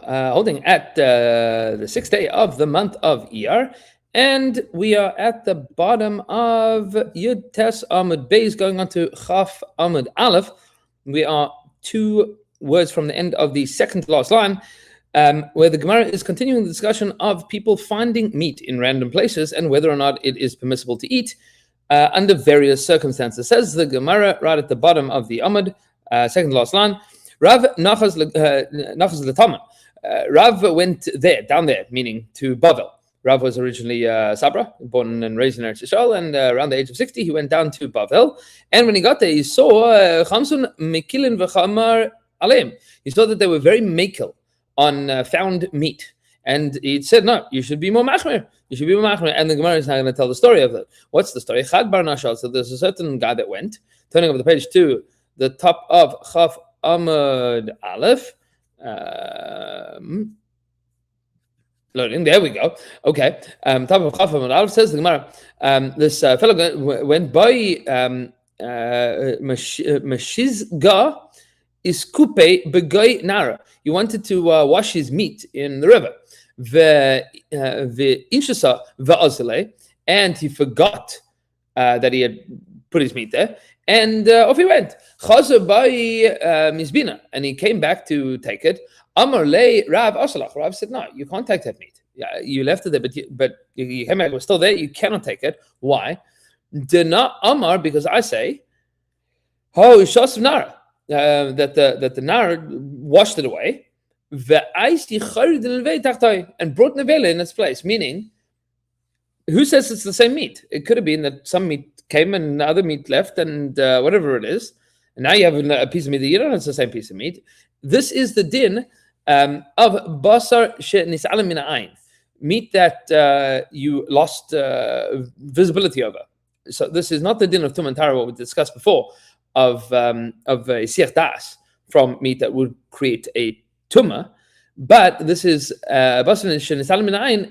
holding at the 6th day of the month of Iyar, and we are at the bottom of Yud Tes Amud Beis, going on to Chaf Amud Aleph. We are 2 words from the end of the second to last line, where the Gemara is continuing the discussion of people finding meat in random places and whether or not it is permissible to eat under various circumstances. Says the Gemara right at the bottom of the Amud, second to last line, Rav Nachaz L'Tama. Rav went there, down there, meaning to Bavel. Rav was originally Sabra, born and raised in Eretz Yisrael, and around the age of 60, he went down to Bavel. And when he got there, he saw Chamsun Mekilin v'Chamar Aleim. He saw that they were very mekel on found meat. And he said, no, you should be more machmer. You should be more machmer. And the Gemara is now going to tell the story of that. What's the story? Chad Bar Nashal. So there's a certain guy that went, turning over the page to the top of Chaf Amud Aleph. Loading, there we go. Okay. Top of Chaf Amud Aleph, says the Gemara, this fellow went by Mashizga Iskupe Begoy Nara. He wanted to wash his meat in the river. And he forgot that he had put his meat there. And off he went. And he came back to take it. Amar le Rav Asalach. Rav said, no, you can't take that meat. Yeah, you left it there, but you came back, it was still there. You cannot take it. Why? Dena Amar, because I say, oh, Shas Nara. That the Nar washed it away, and brought Nevela in its place. Meaning, who says it's the same meat? It could have been that some meat came and other meat left, and whatever it is. And now you have a piece of meat that you don't know it's the same piece of meat. This is the din of basar she'nisalam min ha'ayin, meat that you lost visibility over. So this is not the din of tum and tara, what we discussed before, of siach das from meat that would create a tumah, but this is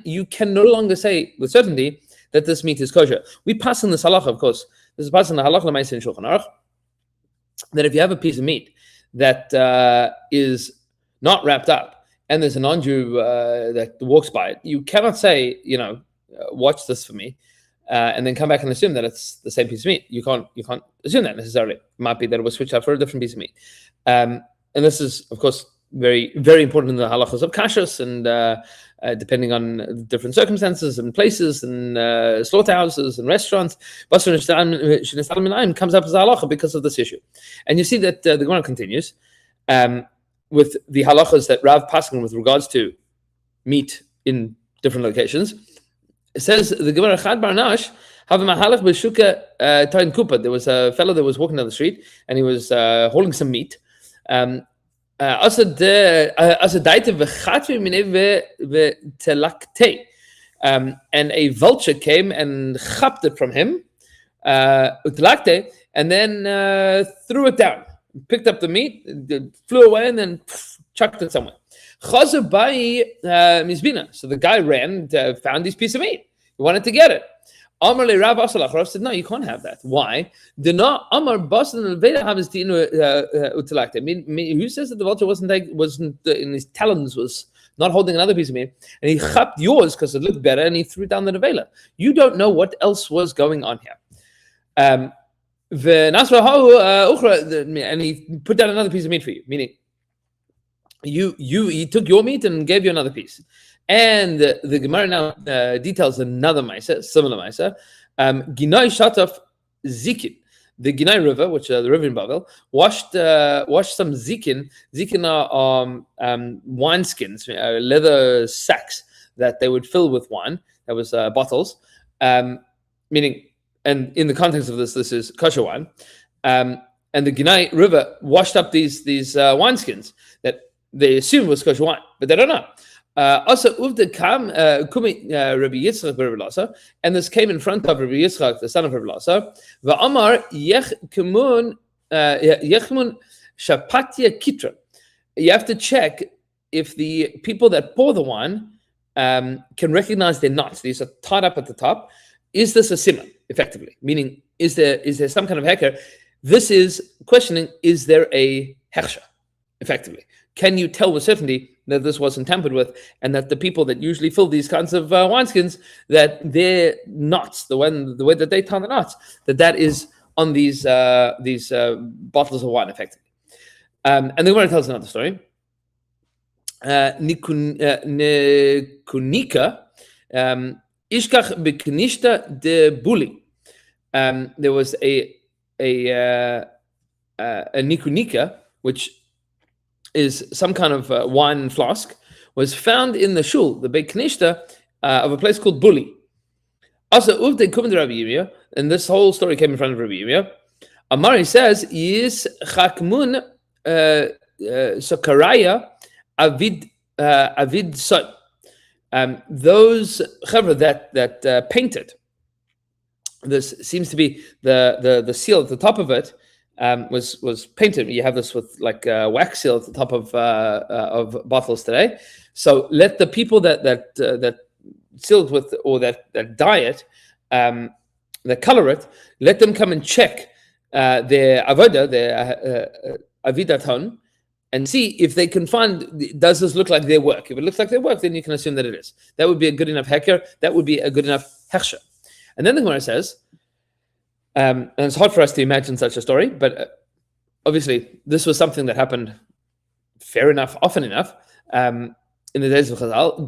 you can no longer say with certainty that this meat is kosher. We pass in the halacha, of course. This is passing the halacha l'maaseh in Shulchan Aruch, that if you have a piece of meat that is not wrapped up and there's a non-Jew that walks by it, you cannot say, watch this for me. And then come back and assume that it's the same piece of meat. You can't assume that necessarily. It might be that it was switched out for a different piece of meat. And this is, of course, very, very important in the halachas of kashrus, and depending on different circumstances and places and slaughterhouses and restaurants, basar she'nisalam min ha'ayin comes up as a halacha because of this issue. And you see that the Gemara continues with the halachas that Rav Paskin with regards to meat in different locations. It says the Gemara Chad Barnash have a mahalach b'shuka tain kupa. There was a fellow that was walking down the street and he was hauling some meat. And a vulture came and chapped it from him, and then threw it down, picked up the meat, flew away, and then chucked it somewhere. So the guy ran, found this piece of meat. He wanted to get it. Amar le Rav Asalach. Rav said, no, you can't have that. Why? Who says that the vulture wasn't in his talons, was not holding another piece of meat, and he chapped yours because it looked better, and he threw down the nevela. You don't know what else was going on here. And he put down another piece of meat for you, meaning he took your meat and gave you another piece. And the Gemara now details another Maseches, similar Maseches. Ginai Shataf Zikin, the Ginai River, which the river in Bavel, washed some zikin. Zikin are wine skins, leather sacks that they would fill with wine. That was bottles, meaning, and in the context of this is kosher wine. And the Ginai River washed up these wine skins that they assumed was kosher wine, but they don't know. And this came in front of Rabbi Yitzchak, the son of Rabbi Elazar. Va'amar yechmun shapatya kitra. You have to check if the people that pour the wine can recognize their knots. These are tied up at the top. Is this a simon, effectively? Meaning, is there some kind of heker? This is questioning, is there a hechsha, effectively? Can you tell with certainty that this wasn't tampered with, and that the people that usually fill these kinds of wineskins, that their knots, the way that they tie the knots, that is on these bottles of wine, effectively. And the Gemara tells another story. Nikunika, ishkach beknishta de buli. There was a nikunika, which is some kind of wine flask, was found in the shul, the big knishta of a place called Buli. Also, and this whole story came in front of Rabbi Yirmiyah. Amari says, "Yis chakmun sakaraya avid son." Those chavra that painted. This seems to be the seal at the top of it was painted. You have this with like wax seal at the top of bottles today. So let the people that sealed with, or that dye it, that color it, let them come and check their avoda, their avidaton, and see if they can find, does this look like their work? If it looks like their work, then you can assume that it is. That would be a good enough heker. That would be a good enough hechsher. And then the Gemara says, and it's hard for us to imagine such a story, but obviously this was something that happened fair enough, often enough, in the days of Chazal.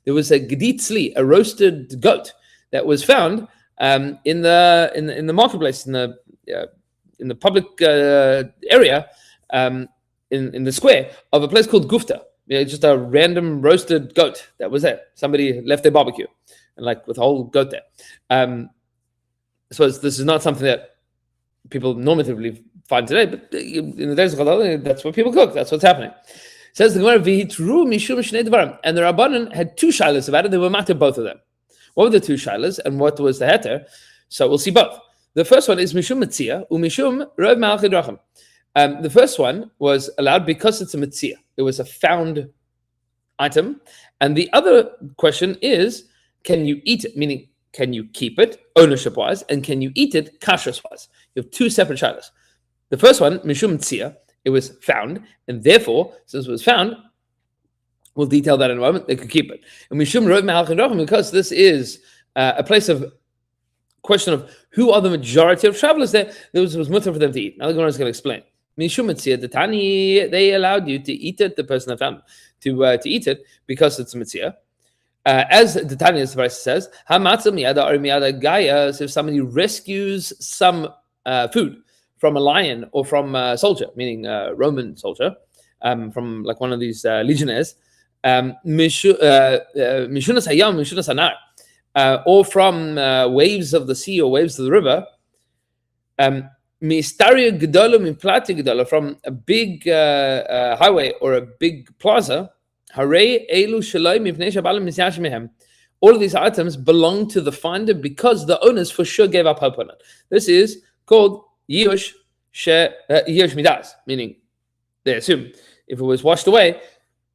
There was a gedi tzli, a roasted goat, that was found in the marketplace, in the public area, in the square of a place called Gufta. Just a random roasted goat that was there. Somebody left their barbecue, and like with a whole goat there. So this is not something that people normatively find today, but in the days of Chazal, that's what people cook. That's what's happening. It says the Gemara, "V'hitru mishum shnei dvarim," and the Rabbanan had two shilas about it. They were matter both of them. What were the two shilas, and what was the heter? So we'll see both. The first one is mishum metzia umishum rov malchei drachim. The first one was allowed because it's a metzia. It was a found item. And the other question is, can you eat it? Meaning, can you keep it ownership-wise? And can you eat it kashrus-wise? You have two separate shilas. The first one, mishum tzia, it was found. And therefore, since it was found, we'll detail that in a moment, they could keep it. And mishum rov malchei drachim, because this is a place of question of who are the majority of travelers there, there was mutter for them to eat. Now the Gemara is going to explain. Mishum metzia, the Tani, they allowed you to eat it, the person that found to eat it, because it's a metzia. As the Tani says, hamatzah miyada or miyada gaya, so if somebody rescues some food from a lion or from a soldier, meaning a Roman soldier, from like one of these legionnaires, mishunas hayam, mishunas hanar, or from waves of the sea or waves of the river, from a big highway or a big plaza, all of these items belong to the finder because the owners for sure gave up hope on it. This is called Yush Midas, meaning they assume if it was washed away,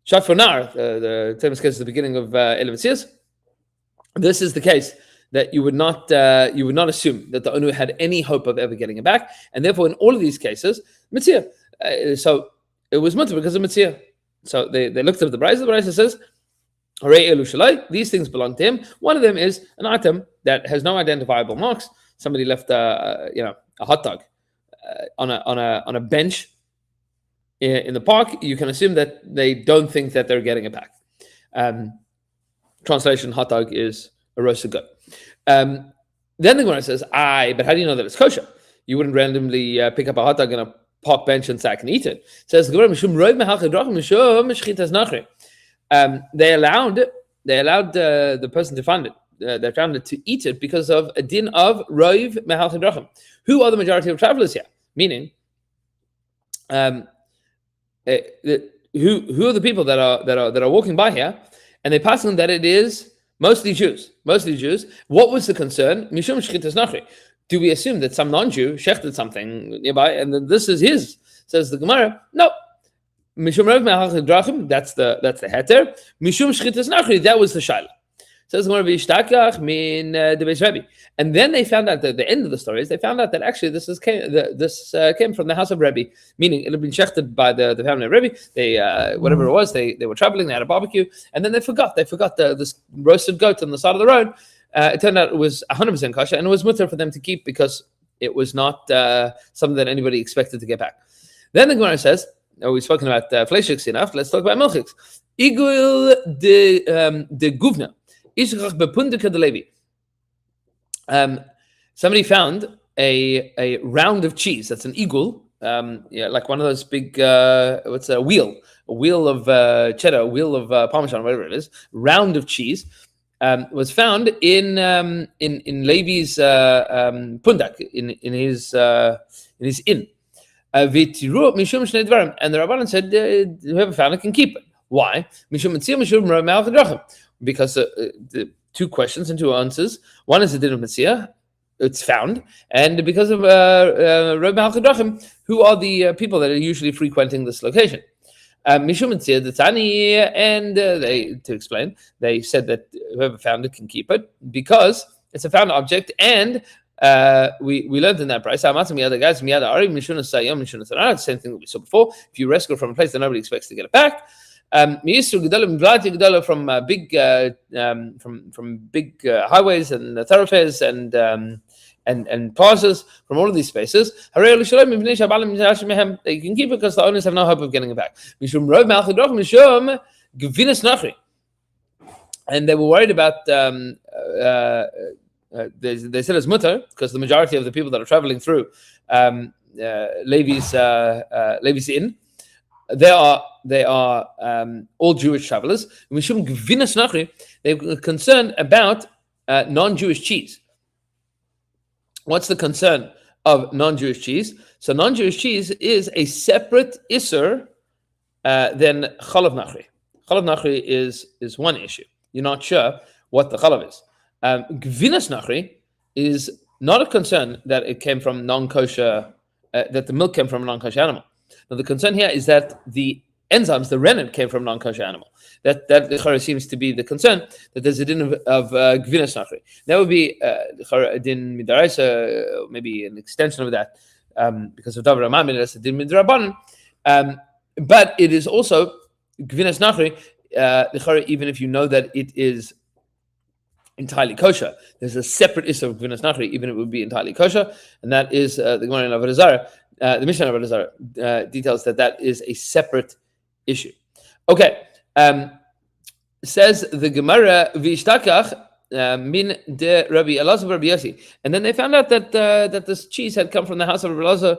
Shat for Nar, the famous case at the beginning of Elevatzias, this is the case that you would not assume that the owner had any hope of ever getting it back, and therefore in all of these cases, mitzvah. So it was mutter because of mitzvah. So they looked at the Brisa. The Brisa says, "Harei elu shalai." These things belong to him. One of them is an item that has no identifiable marks. Somebody left a hot dog on a bench in the park. You can assume that they don't think that they're getting it back. Translation: hot dog is a roasted goat. Then the Gemara says, but how do you know that it's kosher? You wouldn't randomly pick up a hot dog on a park bench and sack and eat it. It says the Gemara, they allowed the person to find it, they found it, to eat it because of a din of roiv mehal chedrachim. Who are the majority of travelers here? Meaning, who are the people that are walking by here, and they pass on that it is mostly Jews. What was the concern? Mishum shchitas nachri. Do we assume that some non-Jew shechted something nearby, and then this is his? Says the Gemara, no. Mishum rav me'achad drachim. That's the heter. Mishum shchitas nachri. That was the shaila. Says the Gemara, "V'ishtakach min the Beis Rebbe." And then they found out that the end of the story is they found out that actually this came from the house of Rebbe, meaning it had been shechted by the family of Rebbe. They whatever it was, they were traveling, they had a barbecue, and then they forgot this roasted goat on the side of the road. It turned out it was 100% kosher, and it was mutter for them to keep because it was not something that anybody expected to get back. Then the Gemara says, we've spoken about fleishik enough. Let's talk about milchiks. Igul de guvna. Somebody found a round of cheese. That's an eagle, like one of those big. What's a wheel of cheddar, a wheel of parmesan, whatever it is. Round of cheese was found in Levi's pundak in his inn. And the Rabbanan said, whoever found it can keep it. Why? Because the two questions and two answers. One is the din of Metzia, it's found, and because of Reb Malchadachim, who are the people that are usually frequenting this location. Mishum Metzia the Tani, and to explain, they said that whoever found it can keep it because it's a found object, and we learned in that price. Same thing that we saw before. If you rescue from a place that nobody expects to get it back. From big highways and thoroughfares and plazas, from all of these spaces, you can keep it because the owners have no hope of getting it back. And they were worried about. They said it's mutter because the majority of the people that are traveling through Levi's inn. They are all Jewish travelers. They're concerned about non-Jewish cheese. What's the concern of non-Jewish cheese? So non-Jewish cheese is a separate isser than chalav nachri. Chalav nachri is one issue. You're not sure what the chalav is. Gvinas nachri is not a concern that it came from non-kosher, that the milk came from a non-kosher animal. Now, the concern here is that the enzymes, the rennet, came from non-kosher animal. That seems to be the concern, that there's a din of gvinas nachri. That would be a din midaraisa, maybe an extension of that, because of davar amamin, that's a din midrabanan. But it is also gvinas nachri, even if you know that it is entirely kosher. There's a separate issue of gvinas nachri, even if it would be entirely kosher, and that is the Gemara in Avodah Zarah. The Mishnah of Avodah Zarah details that is a separate issue. Okay, says the Gemara v'ishtakach min de Rabbi Elazar Rabbi Yossi, and then they found out that this cheese had come from the house of Rabbi Elazar,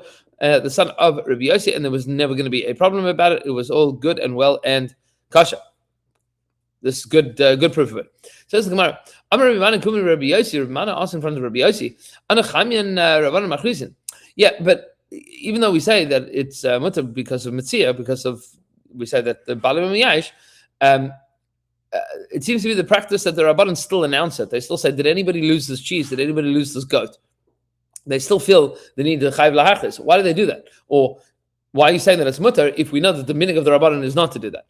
the son of Rabbi Yossi, and there was never going to be a problem about it. It was all good and well and kosher. This is good proof of it. Says the Gemara, Amar Rabbi Mana Kumin Rabbi Yossi, Rabbi Mana asked in front of Rabbi Yossi, Ana Chamian Ravana Machrizin. Yeah, but even though we say that it's mutter because of Metzia, we say that the Balim Miyash, it seems to be the practice that the Rabbanan still announce it. They still say, did anybody lose this cheese? Did anybody lose this goat? They still feel the need to chayv lahachis. Why do they do that? Or why are you saying that it's mutter if we know that the meaning of the Rabbanan is not to do that?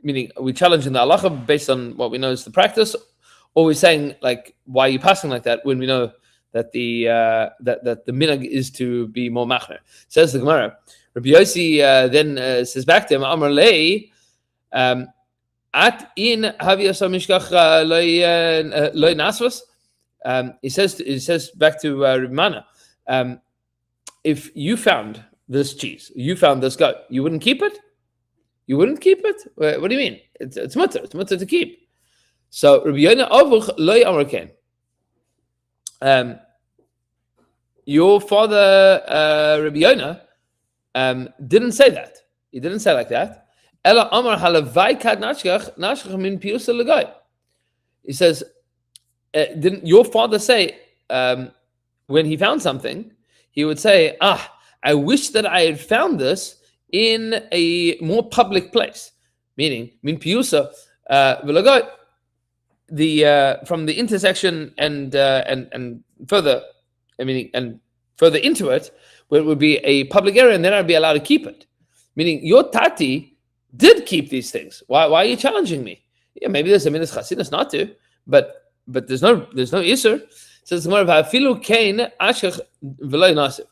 Meaning, are we challenging the halacha based on what we know is the practice, or we're saying like, why are you passing like that when we know that the minhag is to be more machmer? Says the Gemara. Rabbi Yossi then says back to him, Amar lei, at in haviyasa mishkach loy nasvas. He says back to Rabbi Mana, if you found this cheese, you found this goat, you wouldn't keep it? You wouldn't keep it? What do you mean? It's mutter. It's mutter to keep. So Rabbi Yonah avuch loy amar ken. Your father Rabbi Yonah didn't say that. He didn't say like that. Ela amar halavai kad nashkach min piusa legay. He says, didn't your father say when he found something, he would say, I wish that I had found this in a more public place, meaning min piusa v'lagay, from the intersection and further, and further into it, where it would be a public area, and then I'd be allowed to keep it. Meaning your tati did keep these things. Why are you challenging me? Yeah, maybe there's a minus chasidus not to, but there's no isur. Says the Gemara, "Hafilu kain ashach v'lo nasif."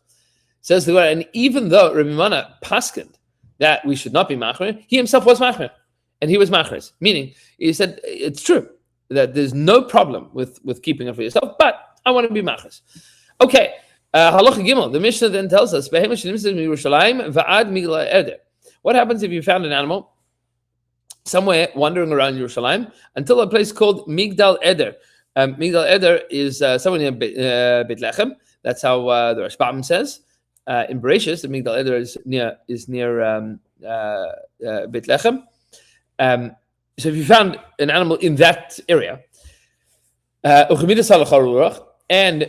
Says the Gemara, and even though Rabbi Mana paskind that we should not be machmer, he himself was machmer, and he was machres. Meaning, he said it's true that there's no problem with keeping it for yourself, but I want to be machres. Okay, halacha gimel. The Mishnah then tells us, what happens if you found an animal somewhere wandering around Yerushalayim until a place called Migdal Eder? Migdal Eder is somewhere near Beit Lechem. That's how the Rashbam says in Bereshis. The Migdal Eder is near Beit Lechem. So if you found an animal in that area, and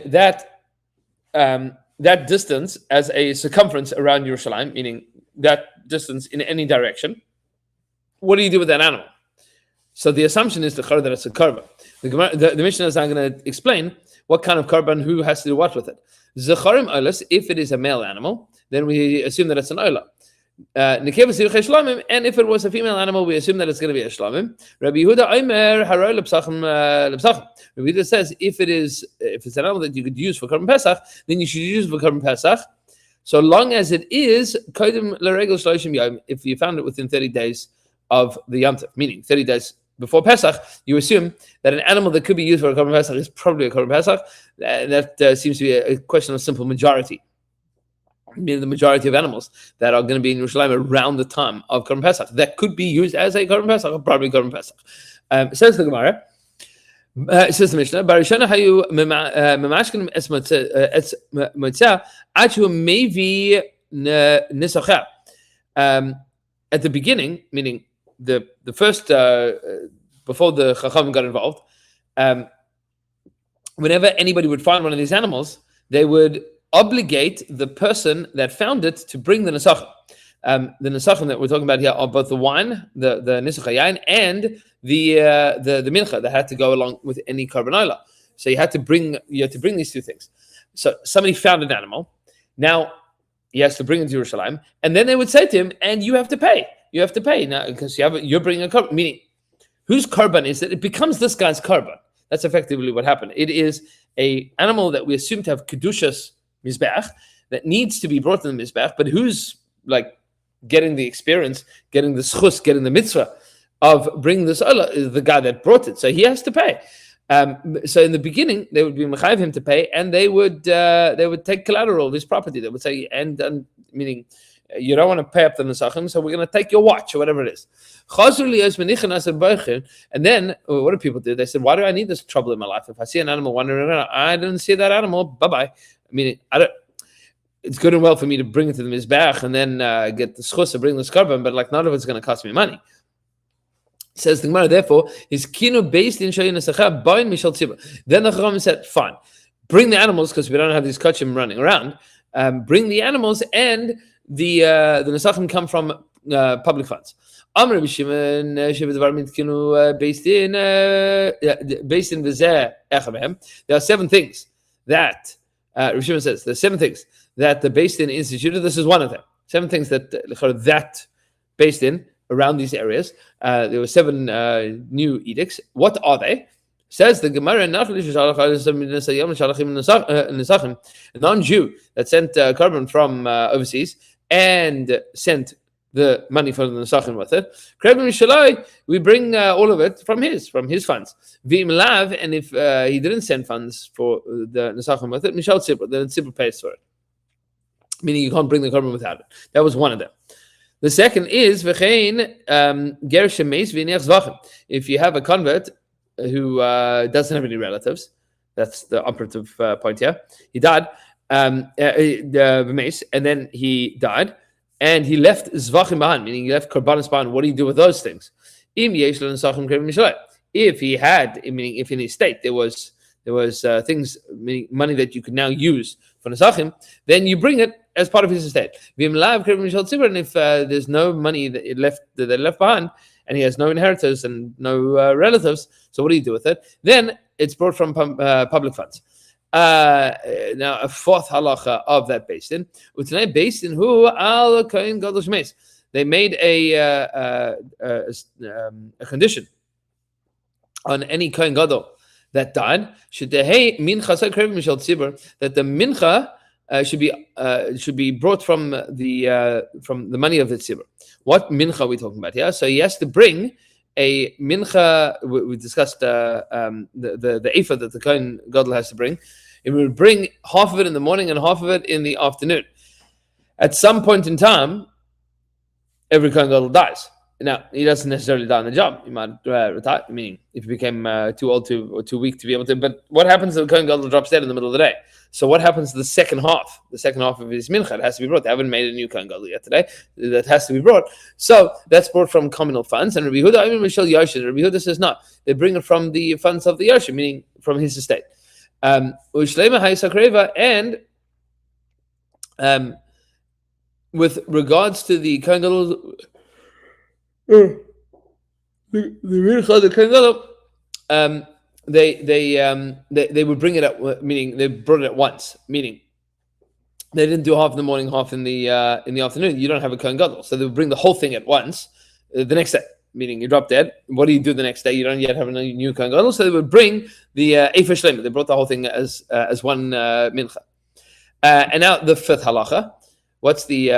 that distance as a circumference around Yerushalayim, meaning that distance in any direction, what do you do with that animal? So the assumption is that it's a korban. The Mishnah is now going to explain what kind of korban, who has to do what with it. Zecharim olas, if it is a male animal, then we assume that it's an olah. And if it was a female animal, we assume that it's going to be a shlamim. Rabbi Yehuda Omer haroi lepsachim lepsachim. Rabbi Yehuda says if it's an animal that you could use for korban pesach, then you should use it for korban pesach, so long as it is kodim l'regel shloshim yom. If you found it within 30 days of the Yom Tov, meaning 30 days before Pesach, you assume that an animal that could be used for a korban pesach is probably a korban pesach. That seems to be a question of simple majority. Meaning the majority of animals that are going to be in Yerushalayim around the time of Korban Pesach that could be used as a Korban Pesach, or probably Korban Pesach. Says the Gemara, says the Mishnah, Barishana hayu memashkin es motzeh achu mevi nisocha. At the beginning, meaning the first before the Chacham got involved, whenever anybody would find one of these animals, they would obligate the person that found it to bring the nesachim. The nesachim that we're talking about here are both the wine, the nisach hayayin, and the mincha that had to go along with any korban olah. So you had to bring these two things. So somebody found an animal. Now he has to bring it to Yerushalayim, and then they would say to him, "And you have to pay. You have to pay now because you're bringing a korban." Meaning, whose korban is it? It becomes this guy's korban. That's effectively what happened. It is a animal that we assume to have kedushas mizbeach that needs to be brought to the mizbeach, but who's like getting the experience, getting the schus, getting the mitzvah of bringing this olah is the guy that brought it, so he has to pay. So in the beginning, they would be mechayiv him to pay, and they would take collateral of his property. They would say, and meaning you don't want to pay up the nesachim, so we're going to take your watch or whatever it is. And then what do people do? They said, why do I need this trouble in my life? If I see an animal wandering around, I didn't see that animal. Bye bye. I mean, it's good and well for me to bring it to the mizbeach and then get the schus to bring the korban, but like none of it's going to cost me money. Says the Gemara, therefore, is kinu based in shayin nesacha bain mishal tzibur. Then the Chacham said, fine, bring the animals because we don't have these kachim running around. Bring the animals, and the nesachim come from public funds. Amr b'Shimon shebedavar mitkinu based in v'zeh echavem. There are 7 things that Rav Shimon says. There's 7 things that the Beis Din instituted. This is one of them. 7 things that Beis Din around these areas. There were 7 new edicts. What are they? Says the Gemara, a non-Jew that sent korban from overseas and sent the money for the nesachim with it. We bring all of it from his funds. And if he didn't send funds for the nesachim with it, then Tzibur pays for it. Meaning you can't bring the korban without it. That was one of them. The second is if you have a convert who doesn't have any relatives, that's the operative point here. He died, and then he died, and he left zvachim behind, meaning he left korbanos behind. What do you do with those things? If he had, meaning if in his estate there was things, meaning money that you could now use for nesachim, then you bring it as part of his estate. And if there's no money that they left behind, and he has no inheritors and no relatives, so what do you do with it? Then it's brought from public funds. Now, a 4th halacha of that Beis Din, who al kohen gadol shmeis. They made a condition on any Kohen Gadol that died, that the mincha should be brought from the money of the tzibur. What mincha are we talking about here? So he has to bring a mincha. We discussed the ephah that the Kohen Gadol has to bring. It will bring half of it in the morning and half of it in the afternoon. At some point in time, every Kohen Gadol dies. Now, he doesn't necessarily die on the job. He might retire, meaning if he became too old or too weak to be able to. But what happens if the Kohen Gadol drops dead in the middle of the day? So what happens to the second half? The second half of his mincha, it has to be brought. They haven't made a new Kohen Gadol yet today. That has to be brought. So that's brought from communal funds. And Rabbi Yehuda, even Mishal Yoshin, Rabbi Yehuda says no. They bring it from the funds of the Yoshin, meaning from his estate. And with regards to the Kohen Gadol, the Kohen Gadol, they would bring it up, meaning they brought it at once, meaning they didn't do half in the morning, half in the afternoon. You don't have a Kohen Gadol, so they would bring the whole thing at once the next day. Meaning you drop dead. What do you do the next day? You don't yet have a new Kohen Gadol, so they would bring the ephah shleima. They brought the whole thing as one mincha. And now the fifth halacha. What's the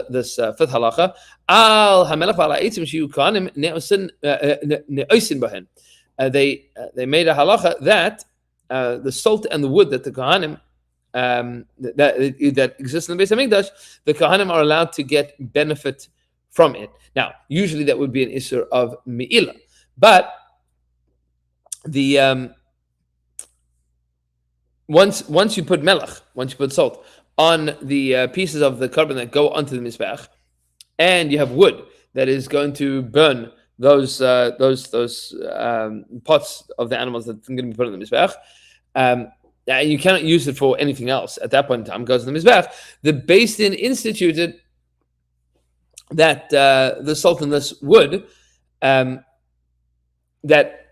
this fifth halacha? Al hamelach v'ala'etzim shiyu kohanim ne'osin bahen. They made a halacha that the salt and the wood that the kohanim that exists in the Beis Hamikdash, the kohanim are allowed to get benefit from it. Now, usually that would be an issur of me'ilah, but the once you put melach, once you put salt on the pieces of the carbon that go onto the mizbeach, and you have wood that is going to burn those pots of the animals that are going to be put on the mizbeach, and you cannot use it for anything else at that point in time. It goes on the mizbeach. The Beis Din instituted that the salt in this wood that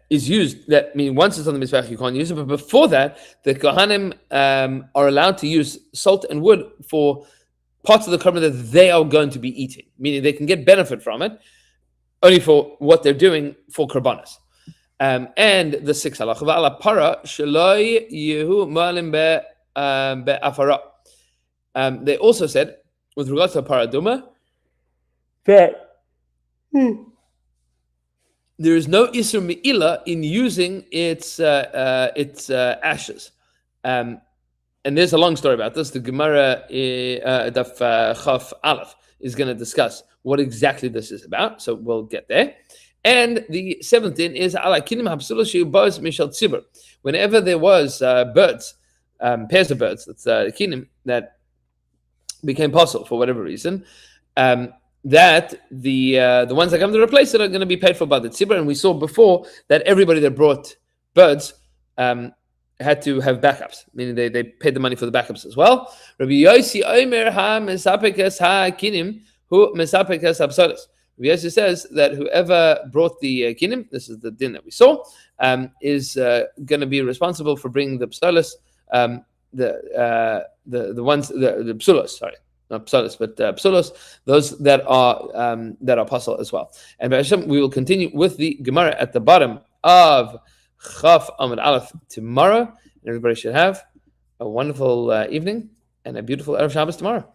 is used, that means once it's on the mizbeach you can't use it, but before that the kohanim are allowed to use salt and wood for parts of the korban that they are going to be eating, meaning they can get benefit from it only for what they're doing for korbanos. And the sixth halacha v'ala para sheloi yehu malim be'afara. They also said, with regards to a paraduma, that there is no isur me'ilah in using its ashes. And there's a long story about this. The Gemara Daf Chaf Aleph is going to discuss what exactly this is about. So we'll get there. And the seventh din is ala kinim hapsula she'ubaz mishal tzibur. Whenever there was birds, pairs of birds, that's kinim that became possible for whatever reason, that the ones that come to replace it are going to be paid for by the tzibur. And we saw before that everybody that brought birds had to have backups, meaning they paid the money for the backups as well. Rabbi Yossi Omer ha mesapekas ha kinim hu mesapekas absolis. Rabbi Yossi says that whoever brought the kinim, this is the din that we saw, is going to be responsible for bringing the psolis, the psulos, sorry. Not psolos, but psulos, those that are possible as well. And by Hashem, we will continue with the Gemara at the bottom of Chaf Amud Aleph tomorrow. And everybody should have a wonderful evening and a beautiful Erev Shabbos tomorrow.